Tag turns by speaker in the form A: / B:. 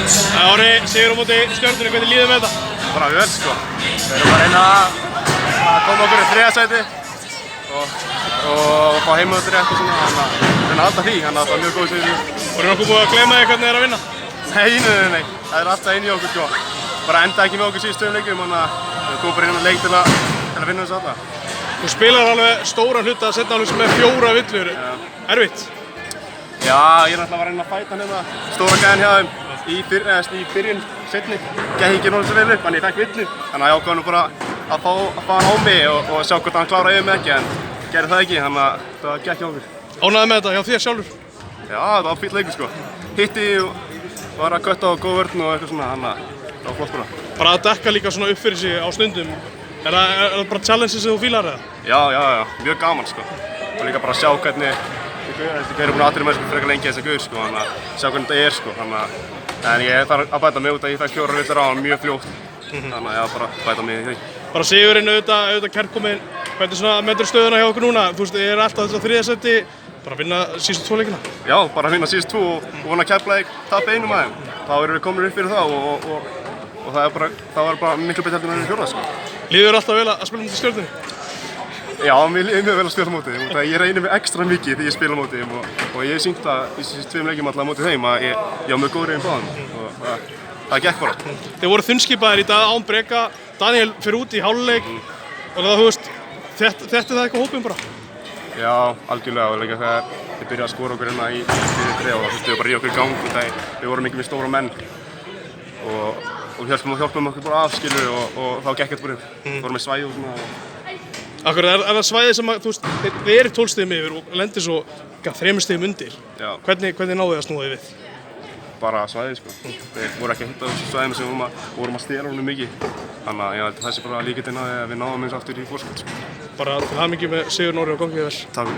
A: Ári, sigur á móti Stjörnunni, hvernig líður með þetta?
B: Bara vel sko. Við erum að reyna að koma okkur í 3. sæti og fá heimavöllsrétt og svona, þannig að reyna að halda því, þannig að það er mjög góð sigur.
A: Voru nokkuð búið að gleyma því hvernig þið er að vinna?
B: Nei. Það er alltaf einn í okkur sko. Bara enda ekki með okkur síðustu leikjum, þannig að við komum bara inn á leik til að vinna þessu alla.
A: Þú spilar alveg stóran hluta seinni hálfleiks með 4 villur. Erfitt?
B: Já, ég er náttúrulega að reyna að fæta hérna stóra gæðin hjá þeim í byrjun seinni. Gekk ekki náttúrulega svo vel upp, en ég fekk villu. Þannig að ég ákvað nú bara að fá hann á mig og sjá hvort hann klára yfir mig ekki, en gerði það ekki, þannig að það gekk hjá okkur.
A: Ánægður með þetta hjá þér sjálfur?
B: Já, það var fínn leikur sko. Hitti og var að kötta á góð vörn og eitthvað svona, þannig að það var flott bara.
A: Bara að dekka líka svona upp fyrir sig á stundum. Er það bara challenge sem þú fílar eða?
B: Já, mjög gaman sko. Og líka bara að sjá hvernig þessi gauður er búin að aðdurra með sko frekar lengi þessi gauður sko, þannig að sjá hvernig þetta er sko, þannig að en ég þarf að bæta mig út að ég fæk 4 villar á hann mjög fljótt, þannig að ég bara bæta mig í því.
A: Bara sigurinn auðvitað kærkominn, hvernig svona metur stöðuna hjá okkur núna? Þú veist, er alltaf þess að 3. sæti, bara vinna síðustu 2 leikina?
B: Já, bara vinna síðustu 2 og vona Keflavík tapa einum af þeim. Þá erum við komin upp fyrir það og það var bara miklu betur heldur en 4. sko.
A: Líður alltaf vel að spila mútið Stjörnunni?
B: Já, mér líður mjög vel að spila mótið þeim. Ég reynir mig ekstra mikið þegar ég spila mótið þeim og ég hef sýnt það í síðustu 2 leikjum alltaf mótið þeim að ég á mjög góð reyðin báðum og það gekk bara.
A: Þið voru þunnskipaðir í dag án breka, Daniel fyrir út í hálfleik og það, þú veist, þetta er það eitthvað hópinn bara?
B: Já, algjörlega og líka þegar þið byrjaði að skora okkur hérna í fyrir 3 og það þurftu bara í okkur í gang og við vorum ekki með stóra menn og hjálpum okkur bara að skilur og þá gekk þetta bara upp. Við vorum með svæði og svona.
A: Akkurat, er það svæði sem að, þú veist, þið eru 12 stigum yfir og lendir svo 3 stigum undir.
B: Já.
A: Hvernig náðu þið að snúa þið við?
B: Bara svæði sko. Við vorum ekki að hitta þessu svæðinu sem vorum að stela honum mikið. Þannig að ég held að það sé bara líkillinn að við náðum eins aftur í fórskot sko.
A: Bara til hamingju með sigur Nóri og gangið vel.
B: Takk.